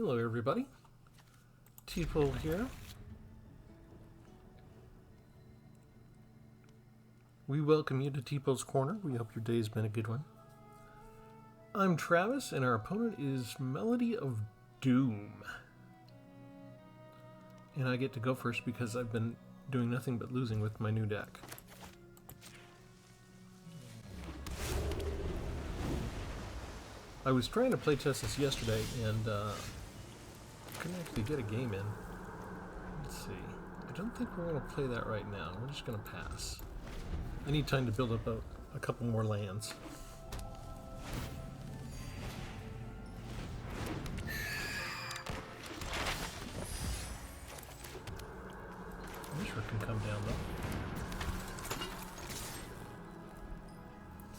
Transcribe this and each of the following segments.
Hello everybody, Tpull here. We welcome you to Tpull's Corner. We hope your day's been a good one. I'm Travis and our opponent is Melody of Doom. And I get to go first because I've been doing nothing but losing with my new deck. I was trying to play test this yesterday and couldn't actually get a game in. Let's see. I don't think we're going to play that right now. We're just going to pass. I need time to build up a couple more lands. Mishra can come down though.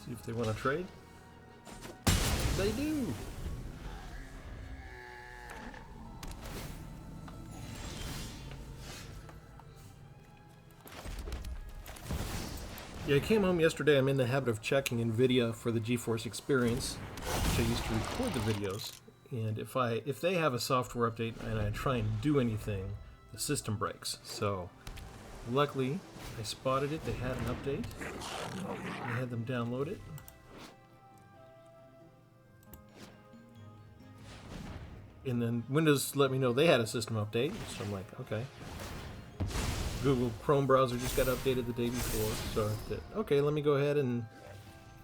See if they want to trade. They do! Yeah, I came home yesterday. I'm in the habit of checking NVIDIA for the GeForce Experience, which I used to record the videos. And if they have a software update and I try and do anything, the system breaks. So, luckily, I spotted it. They had an update. I had them download it. And then Windows let me know they had a system update. So I'm like, okay. Google Chrome browser just got updated the day before, so I said, okay, let me go ahead and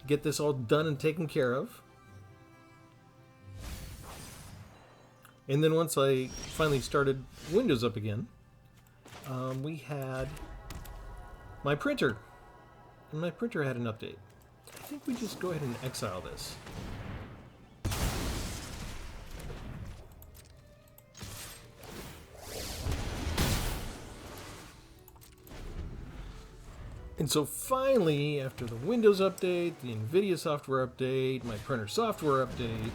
get this all done and taken care of. And then once I finally started Windows up again, we had my printer. And my printer had an update. I think we just go ahead and exile this. And so finally, after the Windows update, the NVIDIA software update, my printer software update,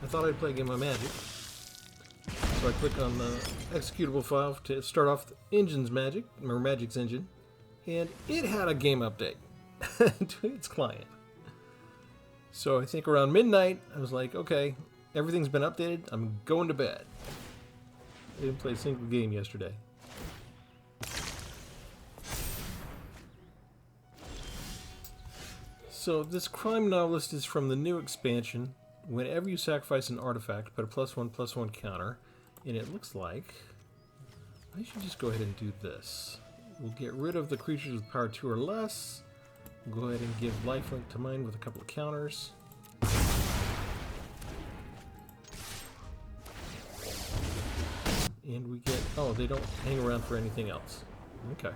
I thought I'd play a game of Magic. So I click on the executable file to start off the engine's Magic, or Magic's engine, and it had a game update to its client. So I think around midnight, I was like, okay, everything's been updated, I'm going to bed. I didn't play a single game yesterday. So this crime novelist is from the new expansion. Whenever you sacrifice an artifact, put a +1/+1 counter. And it looks like I should just go ahead and do this. We'll get rid of the creatures with power 2 or less. We'll go ahead and give lifelink to mine with a couple of counters. And we get, oh, they don't hang around for anything else. Okay.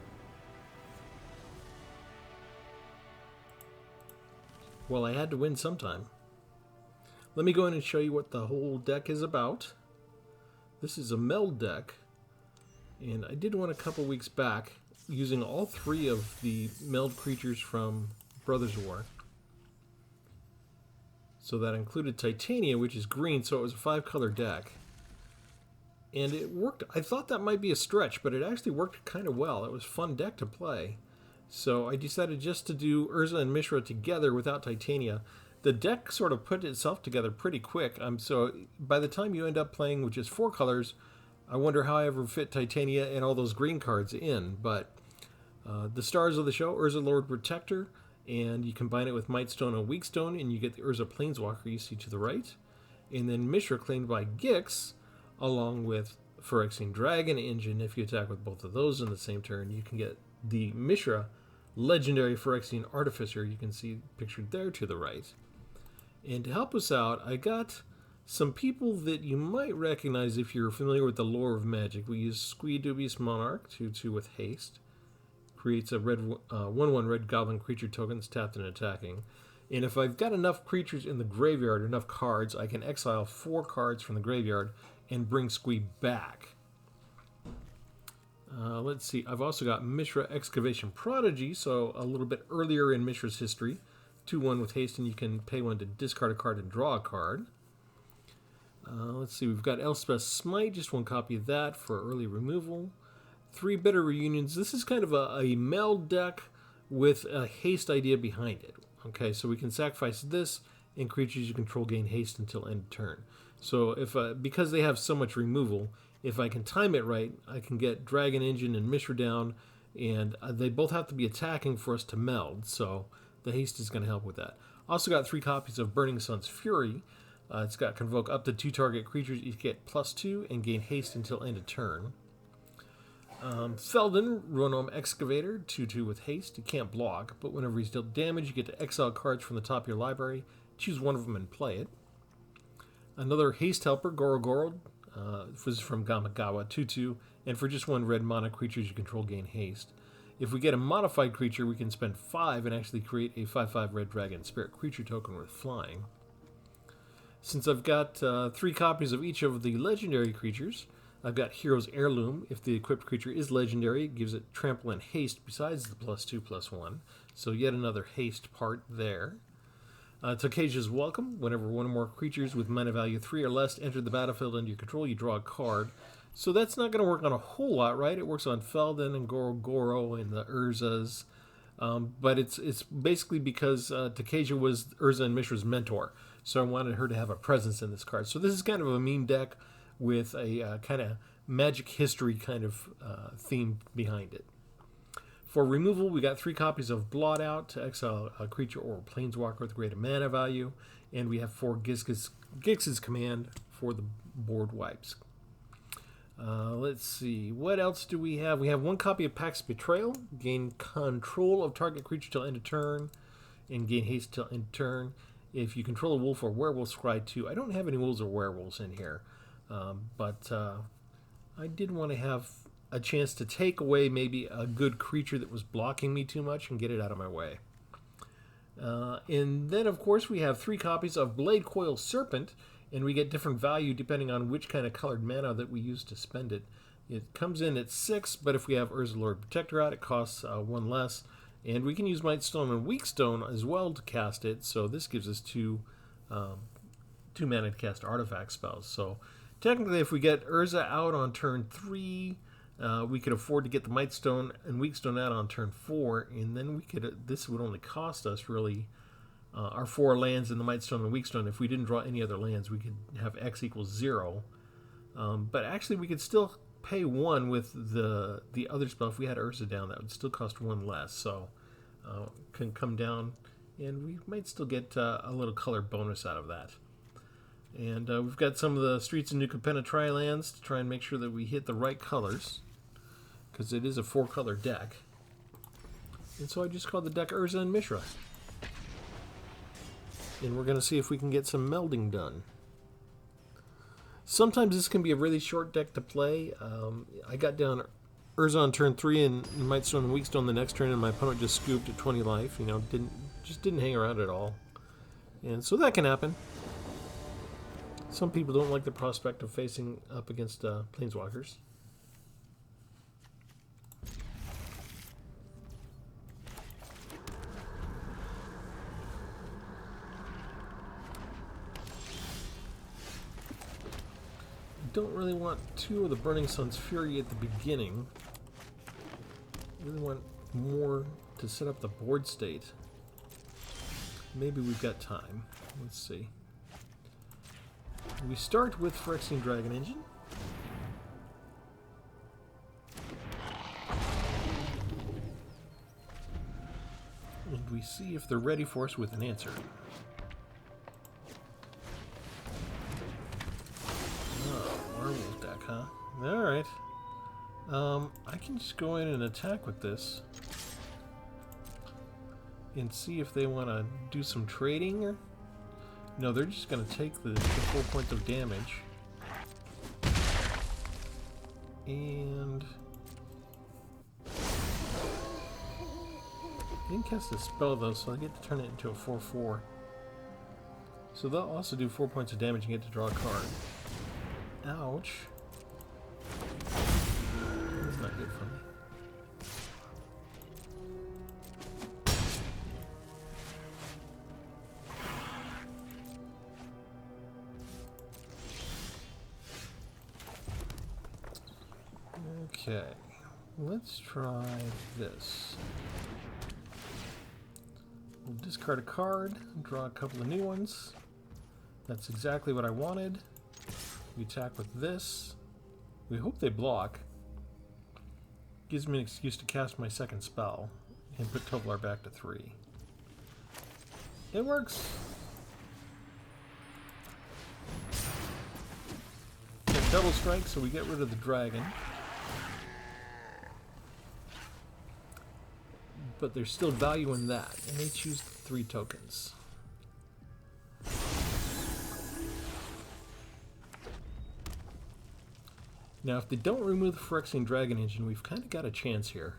Well, I had to win sometime. Let me go in and show you what the whole deck is about. This is a meld deck, and I did one a couple weeks back using all three of the meld creatures from Brothers War. So that included Titania, which is green, so it was a 5-color deck. And it worked. I thought that might be a stretch, but it actually worked kind of well. It was a fun deck to play. So I decided just to do Urza and Mishra together without Titania. The deck sort of put itself together pretty quick. So by the time you end up playing with just 4 colors, I wonder how I ever fit Titania and all those green cards in. But the stars of the show, Urza Lord Protector, and you combine it with Mightstone and Weakstone, and you get the Urza Planeswalker you see to the right. And then Mishra claimed by Gix, along with Phyrexian Dragon Engine. If you attack with both of those in the same turn, you can get the Mishra legendary Phyrexian Artificer, you can see pictured there to the right. And to help us out, I got some people that you might recognize if you're familiar with the lore of Magic. We use Squee Dubious Monarch, 2/2 with haste. Creates a red 1/1 red goblin creature tokens tapped and attacking. And if I've got enough creatures in the graveyard, enough cards, I can exile 4 cards from the graveyard and bring Squee back. Let's see, I've also got Mishra Excavation Prodigy, so a little bit earlier in Mishra's history. 2/1 with haste, and you can pay 1 to discard a card and draw a card. Let's see, we've got Elspeth's Smite, just 1 copy of that for early removal. 3 Bitter Reunions. This is kind of a meld deck with a haste idea behind it. Okay, so we can sacrifice this and creatures you control gain haste until end of turn. So if because they have so much removal, if I can time it right, I can get Dragon Engine and Mishra down, and they both have to be attacking for us to meld, so the haste is going to help with that. Also got 3 copies of Burning Sun's Fury. It's got convoke up to 2 target creatures, each get +2 and gain haste until end of turn. Felden, Ronom Excavator, 2/2 with haste. He can't block, but whenever he's dealt damage, you get to exile cards from the top of your library, choose one of them and play it. Another haste helper, Gorogoro, this is from Gamagawa, 2/2, and for just 1 red mana, creatures you control gain haste. If we get a modified creature, we can spend 5 and actually create a 5/5 red dragon spirit creature token with flying. Since I've got 3 copies of each of the legendary creatures, I've got Hero's Heirloom. If the equipped creature is legendary, it gives it trample and haste besides the +2/+1. So yet another haste part there. Tokasia's Welcome. Whenever one or more creatures with mana value 3 or less enter the battlefield under your control, you draw a card. So that's not going to work on a whole lot, right? It works on Felden and Gorogoro and the Urzas. But it's basically because Tokasia was Urza and Mishra's mentor. So I wanted her to have a presence in this card. So this is kind of a meme deck with a kind of magic history kind of theme behind it. For removal, we got 3 copies of Blot Out to exile a creature or a planeswalker with greater mana value, and we have 4 Gix's Command for the board wipes. Let's see, what else do we have? We have 1 copy of Pax Betrayal, gain control of target creature till end of turn, and gain haste till end of turn. If you control a wolf or werewolf, scry 2. I don't have any wolves or werewolves in here. But I did want to have a chance to take away maybe a good creature that was blocking me too much and get it out of my way. And then, of course, we have 3 copies of Blade Coil Serpent, and we get different value depending on which kind of colored mana that we use to spend it. It comes in at 6, but if we have Urza Lord Protector out, it costs 1 less. And we can use Mightstone and Weakstone as well to cast it, so this gives us 2 mana to cast artifact spells. So technically, if we get Urza out on turn 3, we could afford to get the Mightstone and Weakstone out on turn 4, and then we could. This would only cost us really our 4 lands in the Mightstone and Weakstone. If we didn't draw any other lands, we could have X equals 0. But actually, we could still pay 1 with the other spell. If we had Urza down, that would still cost 1 less. So can come down, and we might still get a little color bonus out of that. And we've got some of the Streets of New Capenna Tri-lands to try and make sure that we hit the right colors, because it is a 4-color deck. And so I just called the deck Urza and Mishra. And we're going to see if we can get some melding done. Sometimes this can be a really short deck to play. I got down Urza on turn 3 and Mightstone and Weakstone the next turn, and my opponent just scooped at 20 life. You know, didn't hang around at all. And so that can happen. Some people don't like the prospect of facing up against planeswalkers. Don't really want 2 of the Burning Sun's Fury at the beginning. Really want more to set up the board state. Maybe we've got time. Let's see. We start with Phyrexian Dragon Engine. And we see if they're ready for us with an answer. Werewolf deck, huh? Alright. I can just go in and attack with this. And see if they want to do some trading. Or... No, they're just going to take the full point of damage. And... I didn't cast a spell though, so I get to turn it into a 4/4. So they'll also do 4 points of damage and get to draw a card. Ouch. That's not good for me. Okay, let's try this. We'll discard a card, draw a couple of new ones. That's exactly what I wanted. We attack with this. We hope they block. Gives me an excuse to cast my second spell and put Tpull back to 3. It works. Get double strike, so we get rid of the dragon. But there's still value in that, and they choose 3 tokens. Now, if they don't remove the Phyrexian Dragon Engine, we've kind of got a chance here.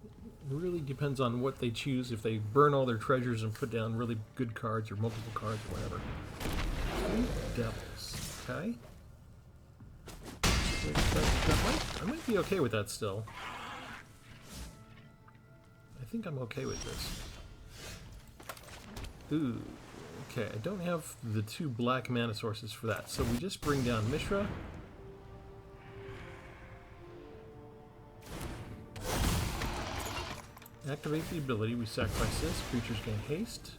It really depends on what they choose. If they burn all their treasures and put down really good cards or multiple cards or whatever. 3 devils, okay? I might be okay with that still. I think I'm okay with this. Ooh, okay, I don't have the 2 black mana sources for that, so we just bring down Mishra. Activate the ability, we sacrifice this, creatures gain haste.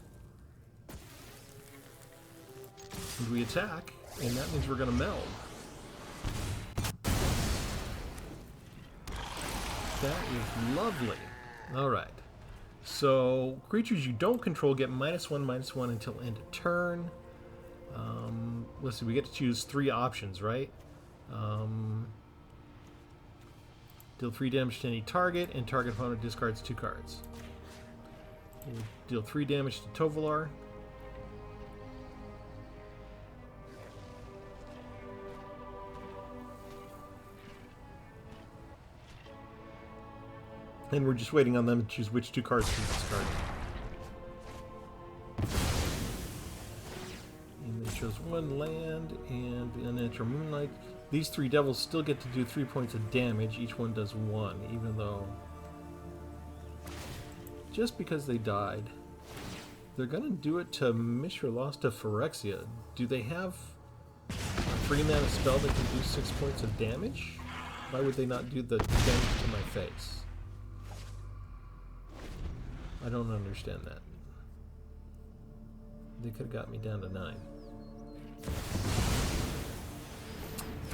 And we attack, and that means we're going to meld. That is lovely. Alright. So, creatures you don't control get -1/-1 until end of turn. Let's see, we get to choose 3 options, right? Deal 3 damage to any target, and target opponent discards 2 cards. We'll deal 3 damage to Tpull. And we're just waiting on them to choose which 2 cards to discard. And they chose 1 land and the Unnatural Moonlight. These 3 devils still get to do 3 points of damage. Each one does 1, even though... just because they died. They're going to do it to Mishra lost to Phyrexia. Do they have a 3-mana spell that can do 6 points of damage? Why would they not do the damage to my face? I don't understand that. They could have got me down to 9.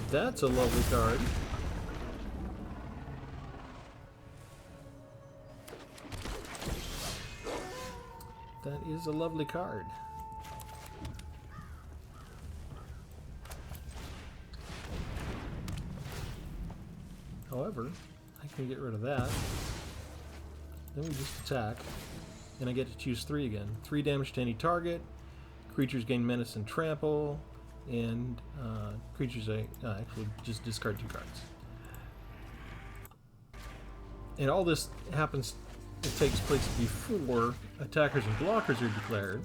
That's a lovely card. That is a lovely card. However, I can get rid of that. Then we just attack, and I get to choose 3 again. 3 damage to any target. Creatures gain menace and trample, and creatures actually just discard 2 cards. And all this happens, it takes place before attackers and blockers are declared.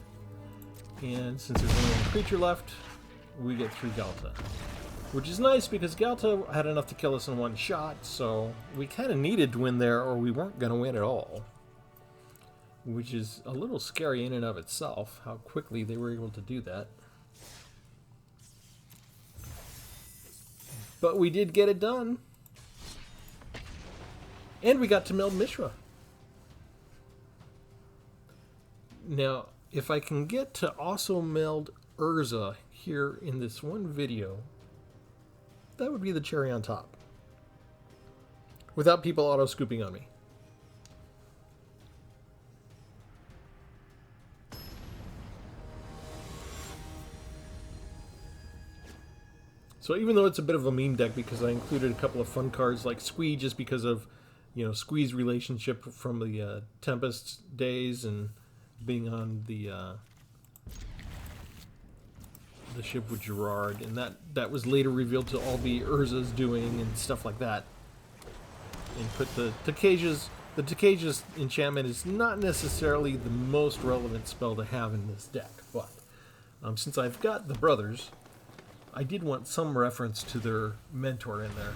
And since there's only 1 creature left, we get 3 Ghalta. Which is nice because Ghalta had enough to kill us in 1 shot, so we kind of needed to win there or we weren't going to win at all. Which is a little scary in and of itself, how quickly they were able to do that. But we did get it done. And we got to meld Mishra. Now, if I can get to also meld Urza here in this one video, that would be the cherry on top. Without people auto-scooping on me. So even though it's a bit of a meme deck because I included a couple of fun cards like Squee just because of, you know, Squee's relationship from the Tempest days and being on the ship with Gerard, and that was later revealed to all be Urza's doing and stuff like that. And put the Takaja's enchantment is not necessarily the most relevant spell to have in this deck, but since I've got the brothers, I did want some reference to their mentor in there.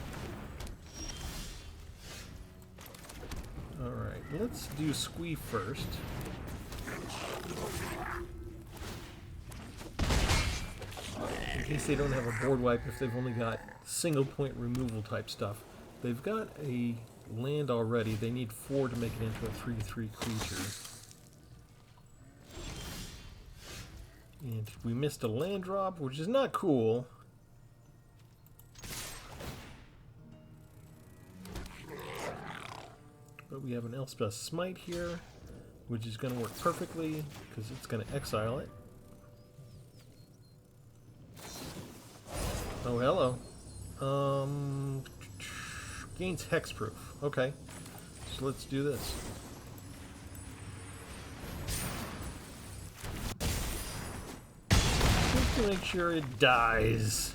Alright, let's do Squee first. In case they don't have a board wipe, if they've only got single point removal type stuff. They've got a land already. They need 4 to make it into a 3/3 creature. And we missed a land drop, which is not cool. But we have an Elspeth Smite here, which is going to work perfectly because it's going to exile it. Oh, hello. Gains hexproof. Okay, so let's do this. Just to make sure it dies.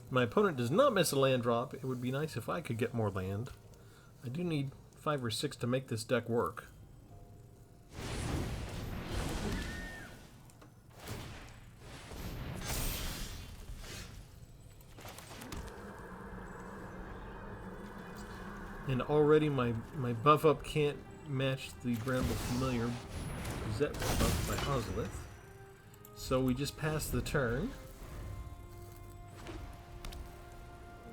My opponent does not miss a land drop. It would be nice if I could get more land. I do need 5 or 6 to make this deck work. And already my buff up can't match the Bramble Familiar Zet buff by Ozolith. So we just pass the turn.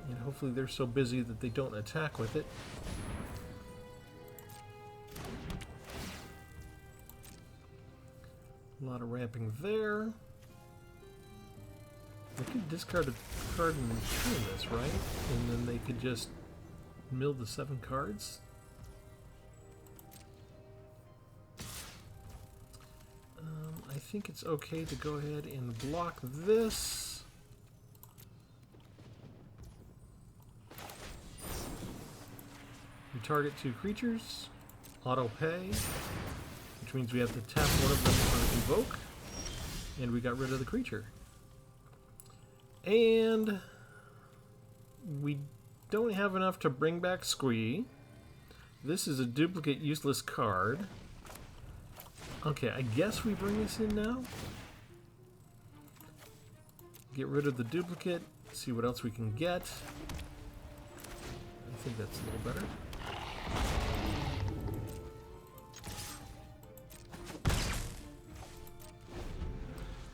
And hopefully they're so busy that they don't attack with it. A lot of ramping there. They could discard a card and return this, right? And then they could just mill the 7 cards. I think it's okay to go ahead and block this. We target 2 creatures, auto pay, which means we have to tap one of them for invoke, and we got rid of the creature. And we don't have enough to bring back Squee. This is a duplicate useless card. Okay, I guess we bring this in now. Get rid of the duplicate, see what else we can get. I think that's a little better.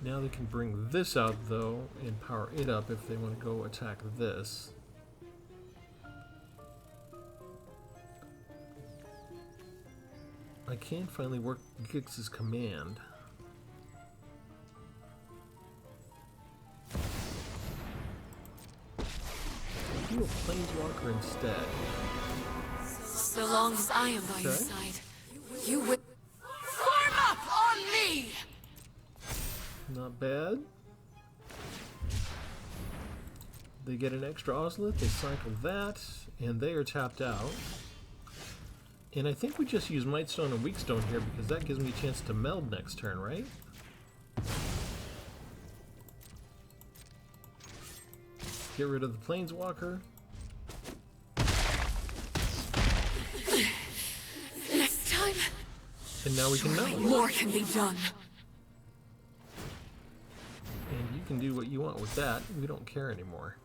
Now they can bring this out, though, and power it up if they want to go attack this. I can finally work Gix's command. Do a Planeswalker instead. So long as I am by your side, you will form up on me! Not bad. They get an extra Ozolith, they cycle that, and they are tapped out. And I think we just use Mightstone and Weakstone here because that gives me a chance to meld next turn, right? Get rid of the Planeswalker. Next time, And now we can meld. more can be done. And you can do what you want with that. We don't care anymore.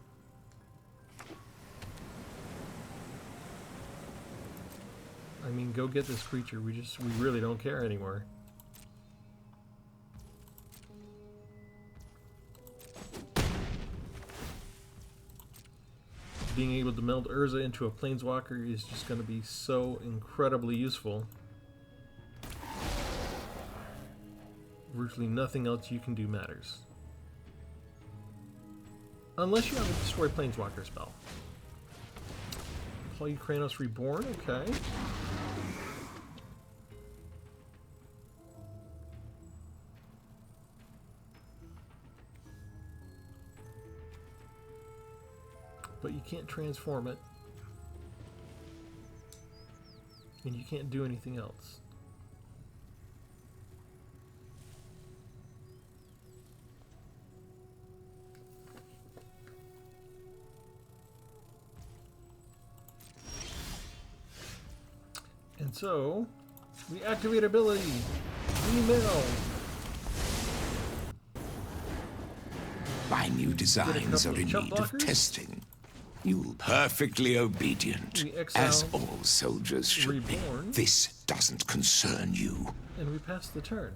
I mean, go get this creature. We really don't care anymore. Being able to meld Urza into a Planeswalker is just going to be so incredibly useful. Virtually nothing else you can do matters. Unless you have a Destroy Planeswalker spell. Call you Kranos Reborn, okay. But you can't transform it. And you can't do anything else. And so, we activate ability. Email. My new designs are in chump need of blockers? testing. You perfectly obedient, We exile as all soldiers should Reborn. be. This doesn't concern you. And we pass the turn.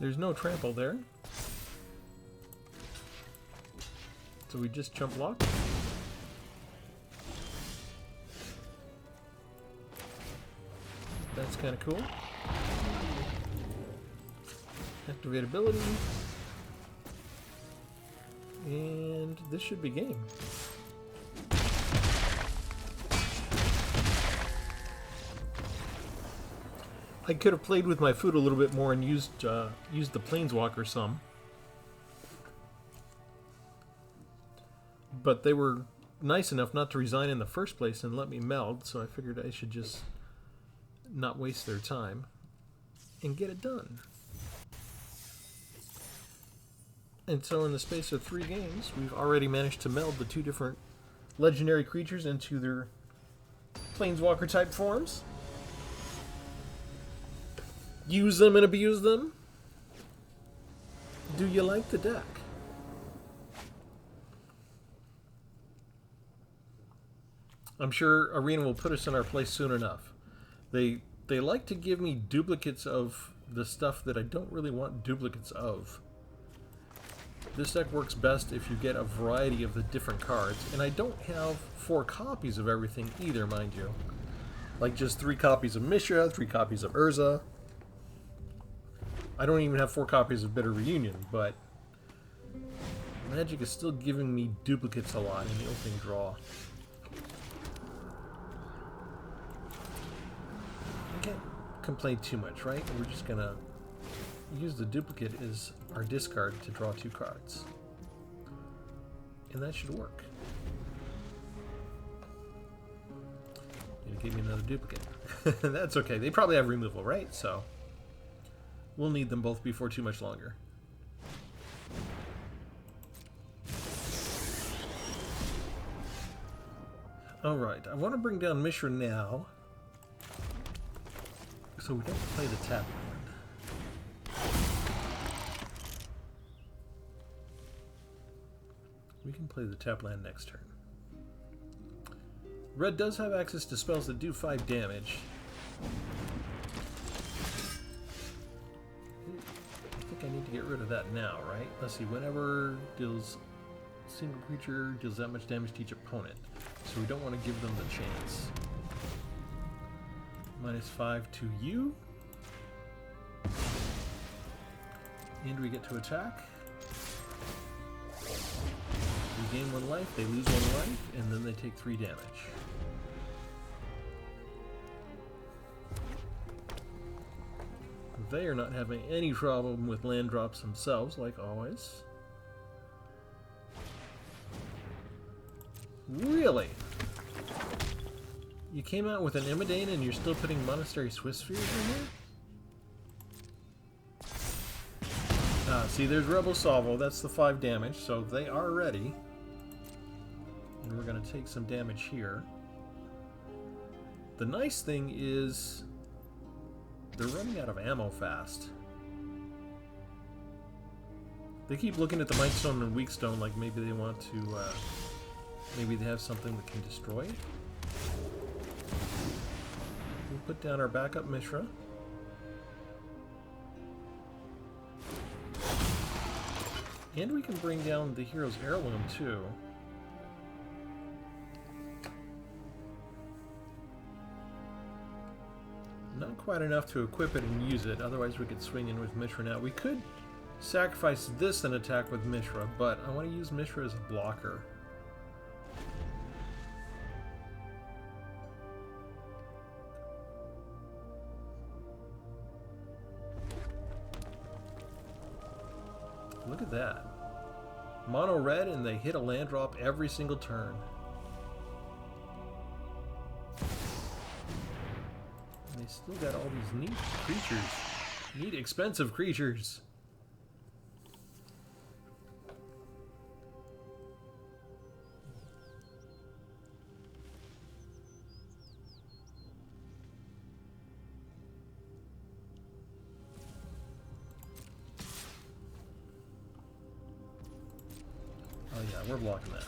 There's no trample there. So we just jump lock. That's kind of cool. Activate ability. And this should be game. I could have played with my food a little bit more and used the Planeswalker some. But they were nice enough not to resign in the first place and let me meld, so I figured I should just not waste their time and get it done. And so in the space of 3 games, we've already managed to meld the 2 different legendary creatures into their Planeswalker type forms. Use them and abuse them. Do you like the deck? I'm sure Arena will put us in our place soon enough. They like to give me duplicates of the stuff that I don't really want duplicates of. This deck works best if you get a variety of the different cards, and I don't have 4 copies of everything either, mind you. Like just 3 copies of Mishra, 3 copies of Urza. I don't even have 4 copies of Bitter Reunion, but Magic is still giving me duplicates a lot in the opening draw. I can't complain too much, right? We're just gonna use the duplicate as our discard to draw 2 cards. And that should work. Gonna give me another duplicate. That's okay. They probably have removal, right? So we'll need them both before too much longer. Alright, I want to bring down Mishra now, so we don't play the tap land. We can play the tap land next turn. Red does have access to spells that do 5 damage. I need to get rid of that now, right? Let's see, whenever deals single creature deals that much damage to each opponent. So we don't want to give them the chance. -5 to you. And we get to attack. We gain 1 life, they lose 1 life, and then they take 3 damage. They are not having any problem with land drops themselves, like always. Really? You came out with an Imidane and you're still putting Monastery Swiftspears in here? See, there's Rebel Salvo. That's the 5 damage, so they are ready. And we're going to take some damage here. The nice thing is they're running out of ammo fast. They keep looking at the Mightstone and Weakstone like maybe they want to, maybe they have something that can destroy. We'll put down our backup Mishra. And we can bring down the Hero's Heirloom too. Not quite enough to equip it and use it, otherwise we could swing in with Mishra now. We could sacrifice this and attack with Mishra, but I want to use Mishra as a blocker. Look at that. Mono red and they hit a land drop every single turn. And they still got all these neat creatures. Neat, expensive creatures. Oh yeah, we're blocking that.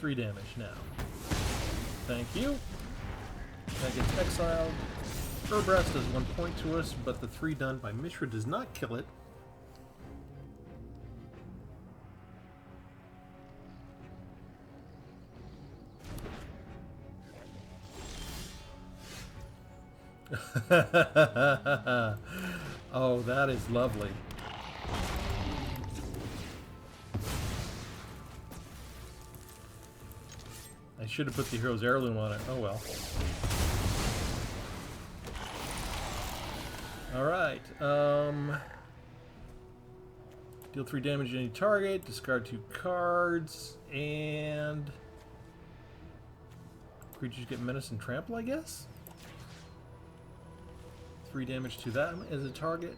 3 damage now. Thank you. That gets exiled. Urza does 1 point to us, but the 3 done by Mishra does not kill it. Oh, that is lovely. I should have put the hero's heirloom on it. Oh well. Alright. Deal 3 damage to any target, discard 2 cards, and creatures get menace and trample, I guess? 3 damage to that as a target.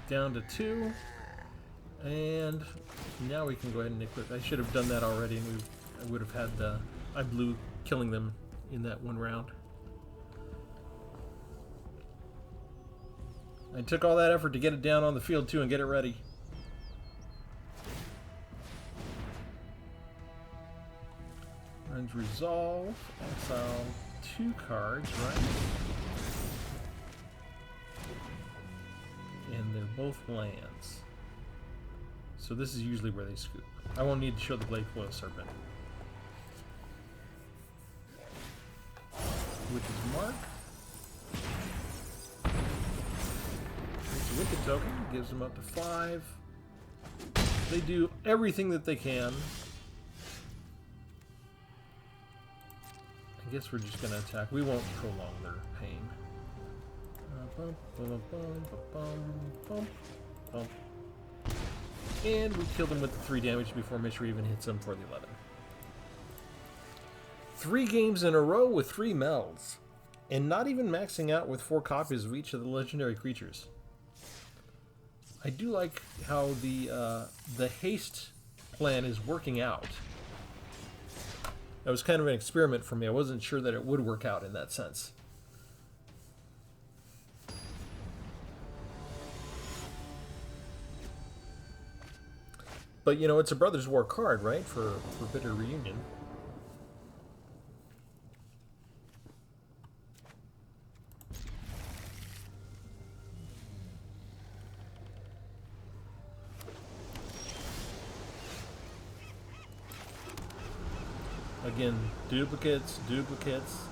Down to 2. And now we can go ahead and equip. I should have done that already, and I would have had the blue killing them in that 1 round. I took all that effort to get it down on the field too and get it ready. Runs resolve, exile 2 cards, right? And they're both lands. So this is usually where they scoop. I won't need to show the Blade Coil Serpent. Witch's Mark. It's a Wicked token, gives them up to 5. They do everything that they can. I guess we're just going to attack. We won't prolong their pain. And we kill them with the 3 damage before Mishra even hits them for the 11. 3 games in a row with 3 melds. And not even maxing out with 4 copies of each of the legendary creatures. I do like how the haste plan is working out. That was kind of an experiment for me. I wasn't sure that it would work out in that sense. But, you know, it's a Brothers War card, right? For Bitter Reunion. Again, duplicates.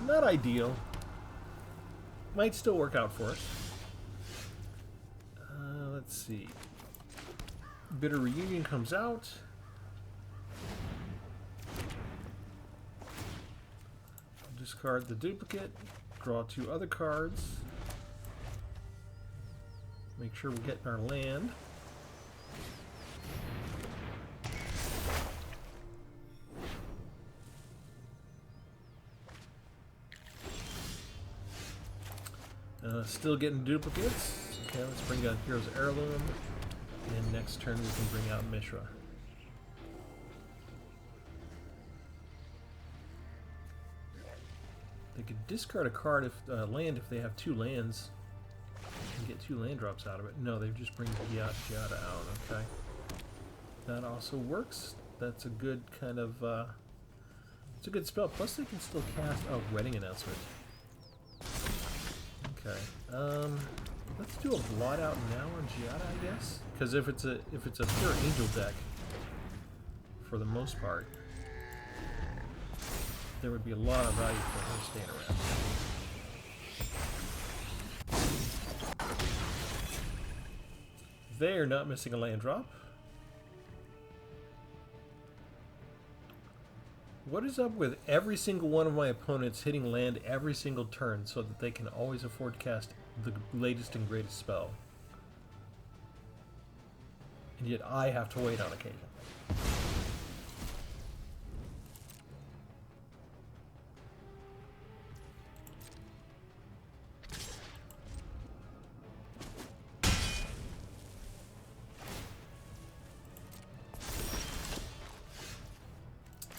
Not ideal. Might still work out for us. Let's see. Bitter Reunion comes out. Discard the duplicate. Draw 2 other cards. Make sure we're getting our land. Still getting duplicates. Okay, let's bring out Hero's Heirloom. And next turn we can bring out Mishra. They could discard a card if land if they have 2 lands and get 2 land drops out of it. No, they just bring Giada out. Okay, that also works. That's a good kind of it's a good spell. Plus they can still cast Wedding Announcement. Okay, let's do a blot out now on Giada, I guess, because if it's a pure angel deck, for the most part, there would be a lot of value for her staying around. They're not missing a land drop. What is up with every single one of my opponents hitting land every single turn so that they can always afford to cast the latest and greatest spell? And yet I have to wait on occasion.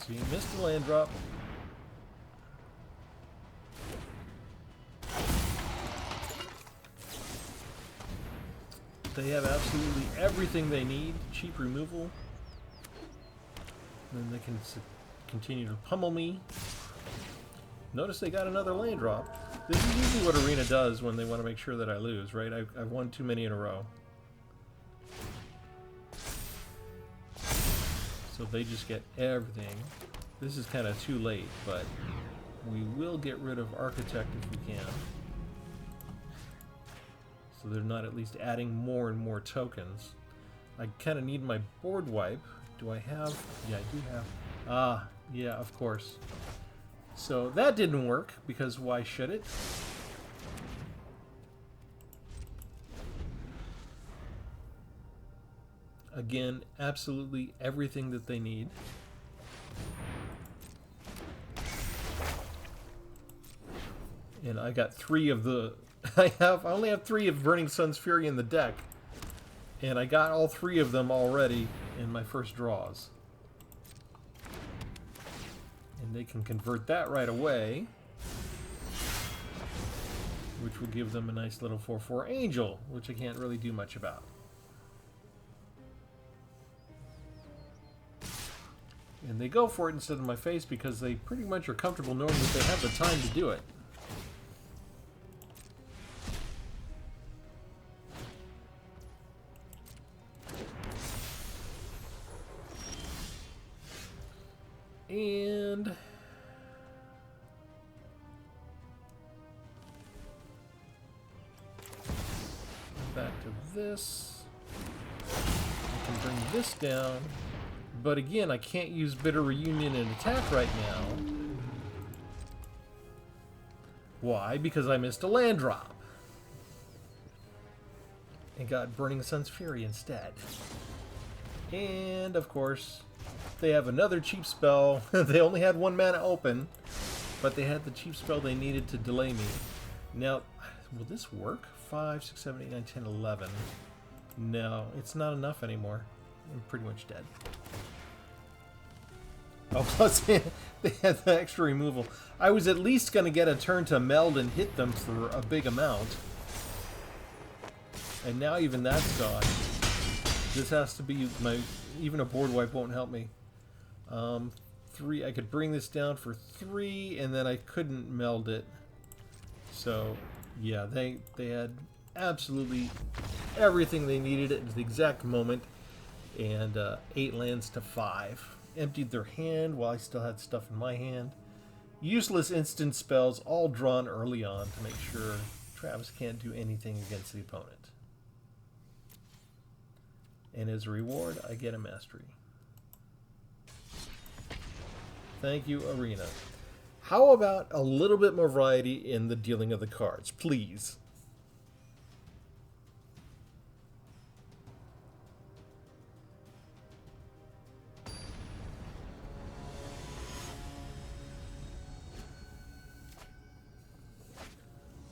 So you missed the land drop. They have absolutely everything they need. Cheap removal. Then they can continue to pummel me. Notice they got another land drop. This is usually what Arena does when they want to make sure that I lose, right? I've won too many in a row. So they just get everything. This is kind of too late, but we will get rid of Architect if we can. So they're not at least adding more and more tokens. I kind of need my board wipe. Do I have? Yeah, I do have. Ah, yeah, of course. So that didn't work, because why should it? Again, absolutely everything that they need. And I got 3 of the... I only have 3 of Burning Sun's Fury in the deck. And I got all 3 of them already in my first draws. And they can convert that right away, which will give them a nice little 4/4 Angel, which I can't really do much about. And they go for it instead of my face because they pretty much are comfortable knowing that they have the time to do it. And back to this. I can bring this down, but again, I can't use Bitter Reunion and attack right now. Why? Because I missed a land drop and got Burning Sun's Fury instead. And of course, they have another cheap spell. They only had 1 mana open, but they had the cheap spell they needed to delay me. Now, will this work? 5, 6, 7, 8, 9, 10, 11. No, it's not enough anymore. I'm pretty much dead. Oh, plus they had the extra removal. I was at least going to get a turn to meld and hit them for a big amount. And now even that's gone. This has to be my... Even a board wipe won't help me. 3, I could bring this down for 3, and then I couldn't meld it. So, yeah, they had absolutely everything they needed at the exact moment, and 8 lands to 5. Emptied their hand while I still had stuff in my hand. Useless instant spells, all drawn early on to make sure Travis can't do anything against the opponent. And as a reward, I get a mastery. Thank you, Arena. How about a little bit more variety in the dealing of the cards, please?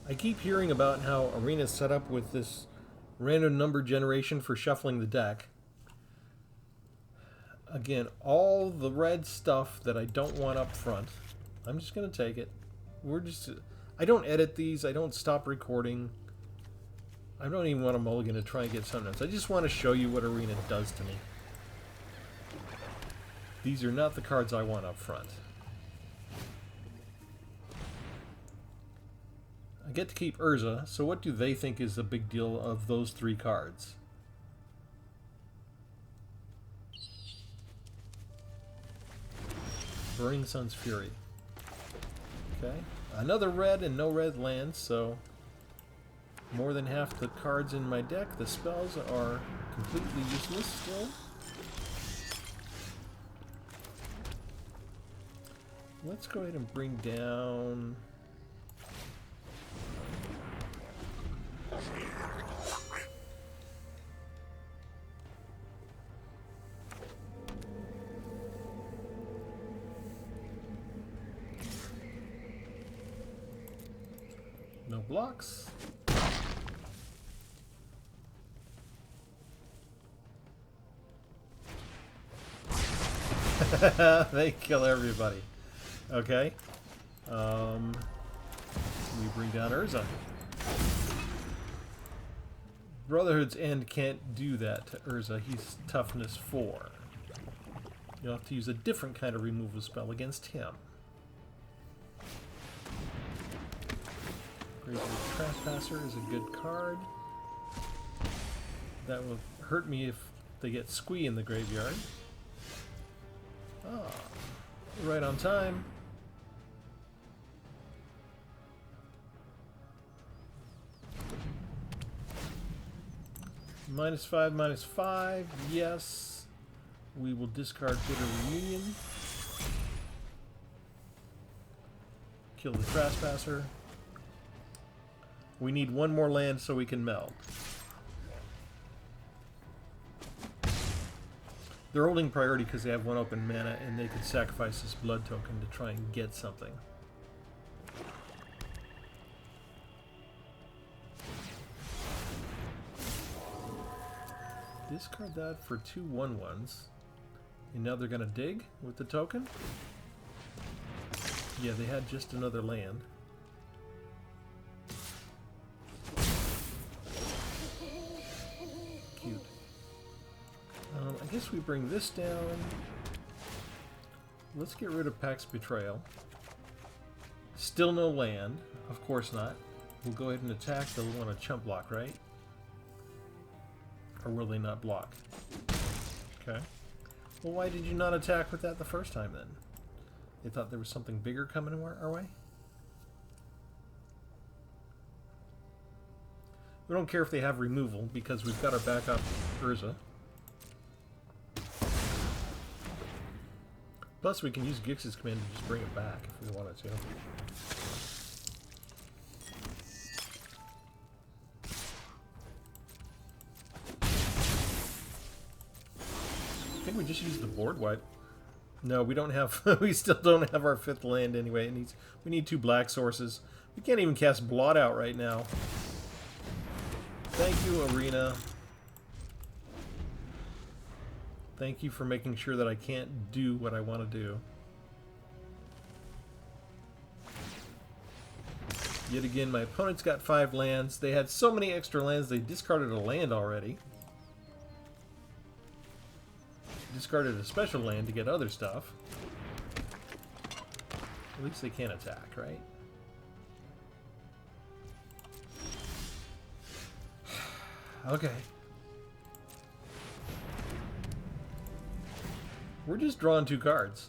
I keep hearing about how Arena's set up with this random number generation for shuffling the deck. Again, all the red stuff that I don't want up front, I'm just going to take it. I don't edit these. I don't stop recording. I don't even want a mulligan to try and get something else. I just want to show you what Arena does to me. These are not the cards I want up front. I get to keep Urza, so what do they think is the big deal of those 3 cards? Burning Sun's Fury. Okay. Another red and no red lands, so more than half the cards in my deck. The spells are completely useless still. Let's go ahead and bring down... No blocks. They kill everybody. Okay. We bring down Urza. Brotherhood's End can't do that to Urza. He's toughness 4. You'll have to use a different kind of removal spell against him. Graveyard Trespasser is a good card. That will hurt me if they get Squee in the graveyard. Ah, right on time. -5, -5, yes. We will discard Bitter Reunion. Kill the Trespasser. We need one more land so we can meld. They're holding priority because they have one open mana and they could sacrifice this blood token to try and get something. Discard that for 2 1/1s. And now they're going to dig with the token? Yeah, they had just another land. Cute. I guess we bring this down. Let's get rid of Pax Betrayal. Still no land. Of course not. We'll go ahead and attack. They'll want a chump block, right? Or will they not block? Okay. Well, why did you not attack with that the first time then? They thought there was something bigger coming our way? We don't care if they have removal because we've got our backup Urza. Plus we can use Gix's command to just bring it back if we wanted to. I think we just used the board wipe. No, we don't have. We still don't have our 5th land anyway. We need 2 black sources. We can't even cast Blot Out right now. Thank you, Arena. Thank you for making sure that I can't do what I want to do. Yet again, my opponent's got 5 lands. They had so many extra lands, they discarded a land already. Discarded a special land to get other stuff. At least they can't attack, right? Okay. We're just drawing 2 cards.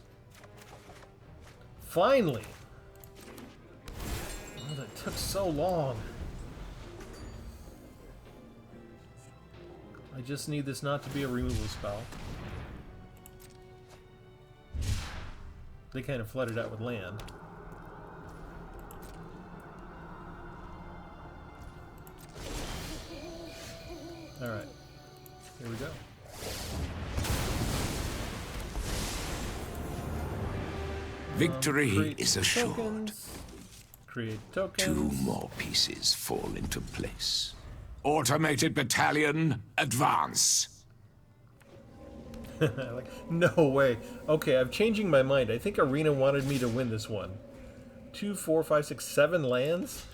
Finally! Oh, that took so long. I just need this not to be a removal spell. They kind of flooded out with land. Alright. Here we go. Victory is assured. Tokens. Create tokens. 2 more pieces fall into place. Automated battalion, advance. Like, no way. Okay, I'm changing my mind. I think Arena wanted me to win this one. 2, 4, 5, 6, 7 lands?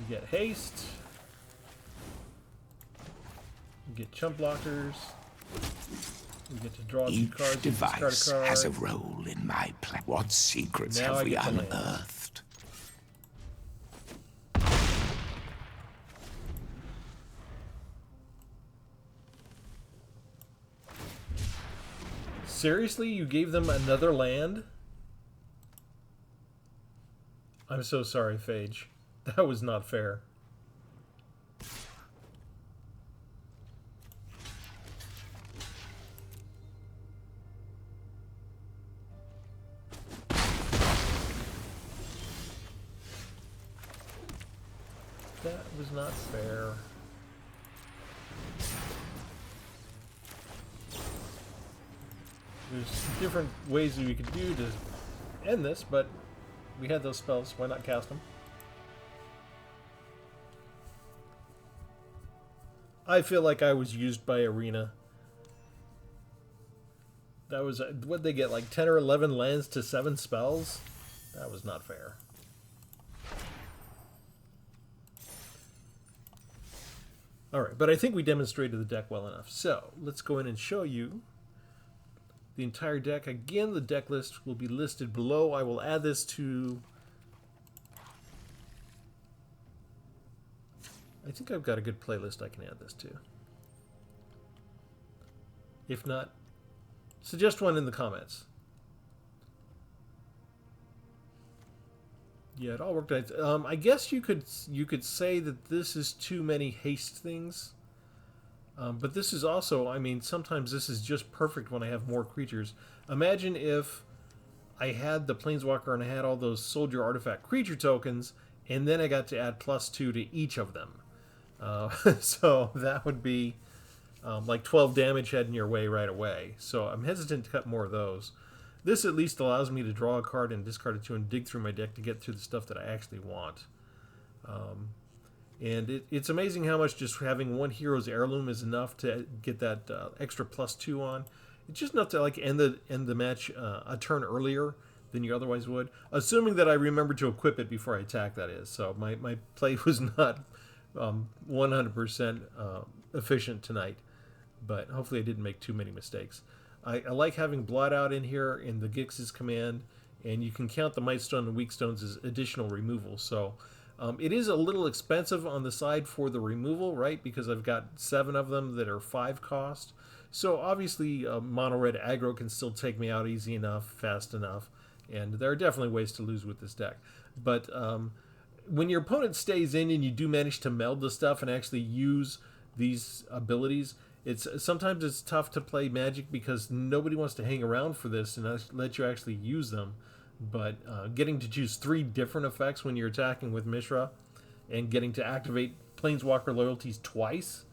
We get haste. We get chump blockers. We get to draw 2 Each cards. device a card. has a role in my plan. What secrets Now have I we get to land. unearthed? Seriously? You gave them another land? I'm so sorry, Phage. That was not fair. That was not fair. There's different ways that we could do to end this, but we had those spells. Why not cast them? I feel like I was used by Arena. That was, what'd they get, like 10 or 11 lands to 7 spells? That was not fair. Alright, but I think we demonstrated the deck well enough. So, let's go in and show you the entire deck. Again, the deck list will be listed below. I will add this to... I think I've got a good playlist I can add this to. If not, suggest one in the comments. Yeah, it all worked out. I guess you could say that this is too many haste things. But this is also, I mean, sometimes this is just perfect when I have more creatures. Imagine if I had the Planeswalker and I had all those soldier artifact creature tokens, and then I got to add +2 to each of them. So that would be like 12 damage heading your way right away. So I'm hesitant to cut more of those. This at least allows me to draw a card and discard it to and dig through my deck to get through the stuff that I actually want. And it's amazing how much just having one Hero's Heirloom is enough to get that extra +2 on. It's just enough to like end the match a turn earlier than you otherwise would, assuming that I remember to equip it before I attack, that is. So my play was not 100% efficient tonight, but hopefully I didn't make too many mistakes. I like having Blot Out in here in the Gix's command, and you can count the Might Stone and Weak Stones as additional removal. So it is a little expensive on the side for the removal, right? Because I've got 7 of them that are 5 cost. So obviously mono red aggro can still take me out easy enough, fast enough, and there are definitely ways to lose with this deck. But when your opponent stays in and you do manage to meld the stuff and actually use these abilities, sometimes it's tough to play Magic because nobody wants to hang around for this and let you actually use them. But getting to choose 3 different effects when you're attacking with Mishra and getting to activate Planeswalker loyalties twice,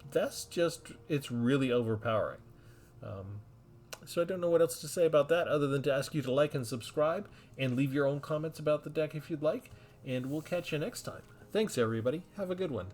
that's just, it's really overpowering. So I don't know what else to say about that other than to ask you to like and subscribe and leave your own comments about the deck if you'd like. And we'll catch you next time. Thanks, everybody. Have a good one.